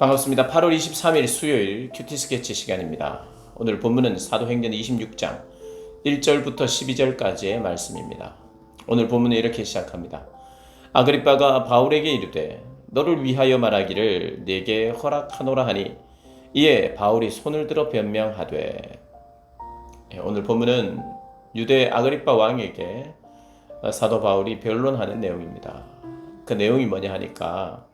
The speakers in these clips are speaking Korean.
반갑습니다. 8월 23일 수요일 큐티 스케치 시간입니다. 오늘 본문은 사도행전 26장 1절부터 12절까지의 말씀입니다. 오늘 본문은 이렇게 시작합니다. 아그리빠가 바울에게 이르되 너를 위하여 말하기를 네게 허락하노라 하니 이에 바울이 손을 들어 변명하되. 오늘 본문은 유대 아그리빠 왕에게 사도 바울이 변론하는 내용입니다. 그 내용이 뭐냐 하니까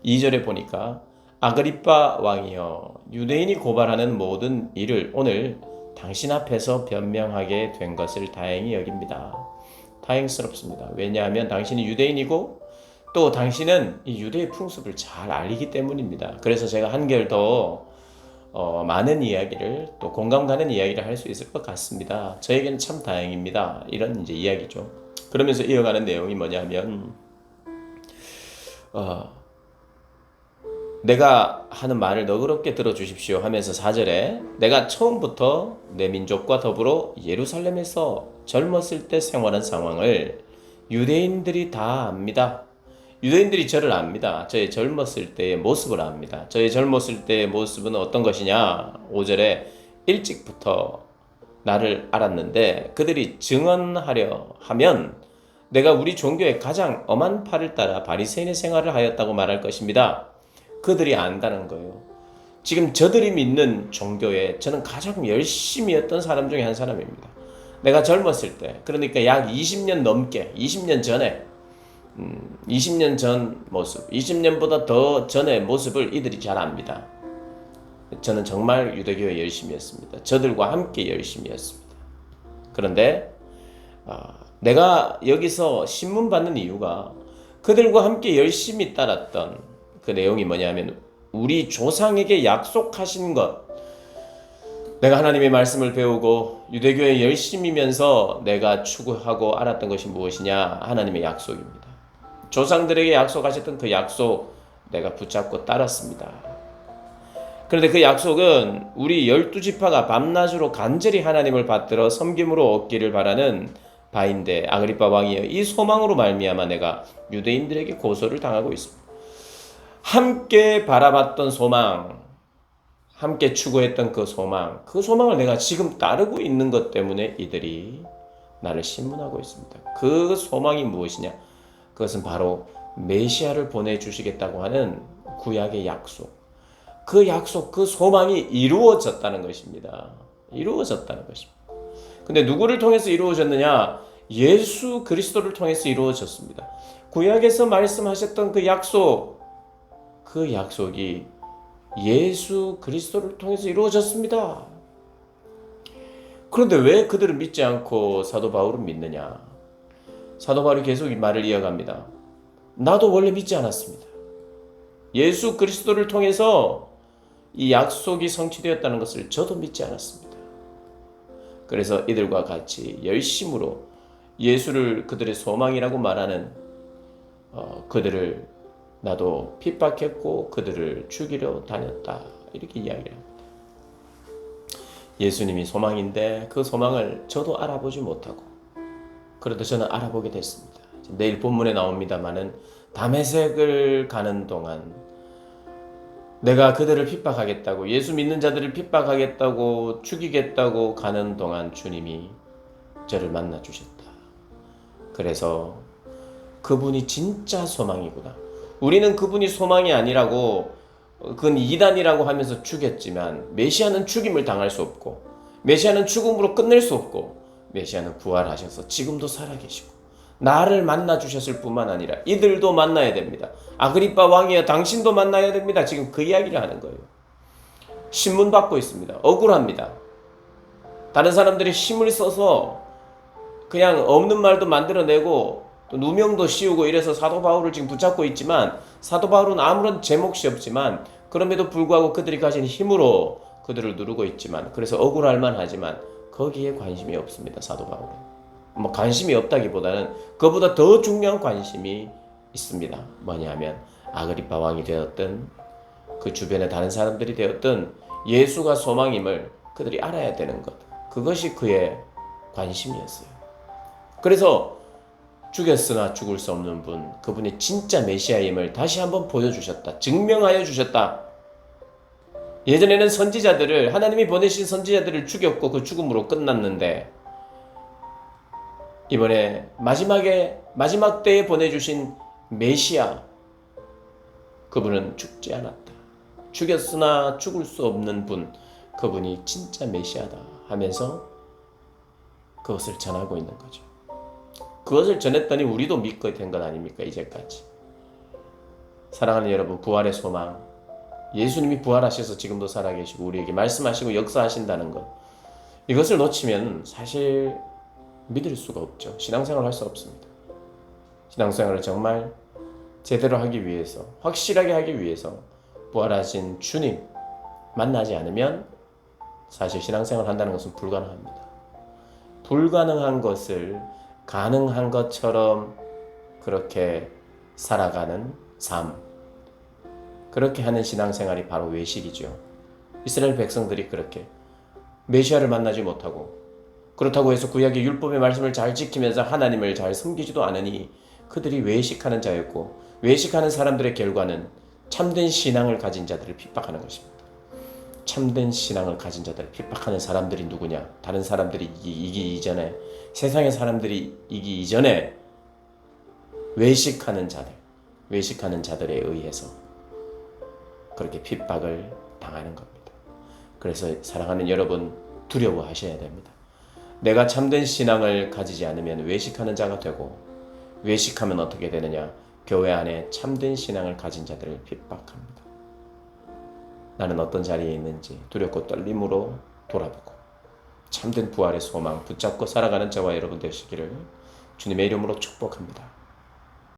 2절에 보니까 아그리빠 왕이여 유대인이 고발하는 모든 일을 오늘 당신 앞에서 변명하게 된 것을 다행히 여깁니다. 다행스럽습니다. 왜냐하면 당신이 유대인이고 또 당신은 이 유대의 풍습을 잘 알기 때문입니다. 그래서 제가 한결 더 많은 이야기를 또 공감 가는 이야기를 할 수 있을 것 같습니다. 저에게는 참 다행입니다. 이런 이제 이야기죠. 그러면서 이어가는 내용이 뭐냐면 내가 하는 말을 너그럽게 들어주십시오 하면서 4절에 내가 처음부터 내 민족과 더불어 예루살렘에서 젊었을 때 생활한 상황을 유대인들이 다 압니다. 유대인들이 저를 압니다. 저의 젊었을 때의 모습을 압니다. 저의 젊었을 때의 모습은 어떤 것이냐? 5절에 일찍부터 나를 알았는데 그들이 증언하려 하면 내가 우리 종교의 가장 엄한 팔을 따라 바리새인의 생활을 하였다고 말할 것입니다. 그들이 안다는 거예요. 지금 저들이 믿는 종교에 저는 가장 열심히 했던 사람 중에 한 사람입니다. 내가 젊었을 때, 그러니까 약 20년 넘게, 20년 전에 20년 전 모습, 20년보다 더 전의 모습을 이들이 잘 압니다. 저는 정말 유대교에 열심히 했습니다. 저들과 함께 열심히 했습니다. 그런데 내가 여기서 신문 받는 이유가 그들과 함께 열심히 따랐던 그 내용이 뭐냐면 우리 조상에게 약속하신 것, 내가 하나님의 말씀을 배우고 유대교에 열심히면서 내가 추구하고 알았던 것이 무엇이냐? 하나님의 약속입니다. 조상들에게 약속하셨던 그 약속 내가 붙잡고 따랐습니다. 그런데 그 약속은 우리 12지파가 밤낮으로 간절히 하나님을 받들어 섬김으로 얻기를 바라는 바인데 아그리빠 왕이여 이 소망으로 말미암아 내가 유대인들에게 고소를 당하고 있습니다. 함께 바라봤던 소망, 함께 추구했던 그 소망을 내가 지금 따르고 있는 것 때문에 이들이 나를 신문하고 있습니다. 그 소망이 무엇이냐? 그것은 바로 메시아를 보내주시겠다고 하는 구약의 약속. 그 약속, 그 소망이 이루어졌다는 것입니다. 이루어졌다는 것입니다. 근데 누구를 통해서 이루어졌느냐? 예수 그리스도를 통해서 이루어졌습니다. 구약에서 말씀하셨던 그 약속이 예수 그리스도를 통해서 이루어졌습니다. 그런데 왜 그들은 믿지 않고 사도 바울은 믿느냐? 사도 바울이 계속 이 말을 이어갑니다. 나도 원래 믿지 않았습니다. 예수 그리스도를 통해서 이 약속이 성취되었다는 것을 저도 믿지 않았습니다. 그래서 이들과 같이 열심으로 예수를 그들의 소망이라고 말하는 그들을 나도 핍박했고 그들을 죽이려 다녔다. 이렇게 이야기를 합니다. 예수님이 소망인데 그 소망을 저도 알아보지 못하고 그래도 저는 알아보게 됐습니다. 내일 본문에 나옵니다마는 다메섹을 가는 동안 내가 그들을 핍박하겠다고 예수 믿는 자들을 핍박하겠다고 죽이겠다고 가는 동안 주님이 저를 만나 주셨다. 그래서 그분이 진짜 소망이구나. 우리는 그분이 소망이 아니라고 그건 이단이라고 하면서 죽였지만 메시아는 죽임을 당할 수 없고 메시아는 죽음으로 끝낼 수 없고 메시아는 부활하셔서 지금도 살아계시고 나를 만나 주셨을 뿐만 아니라 이들도 만나야 됩니다. 아그리빠 왕이여 당신도 만나야 됩니다. 지금 그 이야기를 하는 거예요. 신문 받고 있습니다. 억울합니다. 다른 사람들이 힘을 써서 그냥 없는 말도 만들어내고 또 누명도 씌우고 이래서 사도 바울을 지금 붙잡고 있지만 사도 바울은 아무런 제몫이 없지만 그럼에도 불구하고 그들이 가진 힘으로 그들을 누르고 있지만 그래서 억울할 만하지만 거기에 관심이 없습니다. 사도 바울은. 관심이 없다기보다는 그보다 더 중요한 관심이 있습니다. 뭐냐면 아그리빠 왕이 되었든 그 주변에 다른 사람들이 되었든 예수가 소망임을 그들이 알아야 되는 것. 그것이 그의 관심이었어요. 그래서 죽였으나 죽을 수 없는 분, 그분이 진짜 메시아임을 다시 한번 보여주셨다. 증명하여 주셨다. 예전에는 선지자들을 하나님이 보내신 선지자들을 죽였고 그 죽음으로 끝났는데 이번에 마지막 때에 보내주신 메시아 그분은 죽지 않았다. 죽였으나 죽을 수 없는 분 그분이 진짜 메시아다 하면서 그것을 전하고 있는 거죠. 그것을 전했더니 우리도 믿게 된 것 아닙니까? 이제까지. 사랑하는 여러분, 부활의 소망, 예수님이 부활하셔서 지금도 살아계시고 우리에게 말씀하시고 역사하신다는 것, 이것을 놓치면 사실 믿을 수가 없죠. 신앙생활을 할 수 없습니다. 신앙생활을 정말 제대로 하기 위해서, 확실하게 하기 위해서 부활하신 주님 만나지 않으면 사실 신앙생활을 한다는 것은 불가능합니다. 불가능한 것을 가능한 것처럼 그렇게 살아가는 삶, 그렇게 하는 신앙생활이 바로 외식이죠. 이스라엘 백성들이 그렇게 메시아를 만나지 못하고 그렇다고 해서 구약의 율법의 말씀을 잘 지키면서 하나님을 잘 섬기지도 않으니 그들이 외식하는 자였고, 외식하는 사람들의 결과는 참된 신앙을 가진 자들을 핍박하는 것입니다. 참된 신앙을 가진 자들을 핍박하는 사람들이 누구냐? 다른 사람들이 이기 이전에, 세상의 사람들이 이기 이전에 외식하는 자들에 의해서 그렇게 핍박을 당하는 겁니다. 그래서 사랑하는 여러분, 두려워하셔야 됩니다. 내가 참된 신앙을 가지지 않으면 외식하는 자가 되고, 외식하면 어떻게 되느냐? 교회 안에 참된 신앙을 가진 자들을 핍박합니다. 나는 어떤 자리에 있는지 두렵고 떨림으로 돌아보고 참된 부활의 소망 붙잡고 살아가는 저와 여러분 되시기를 주님의 이름으로 축복합니다.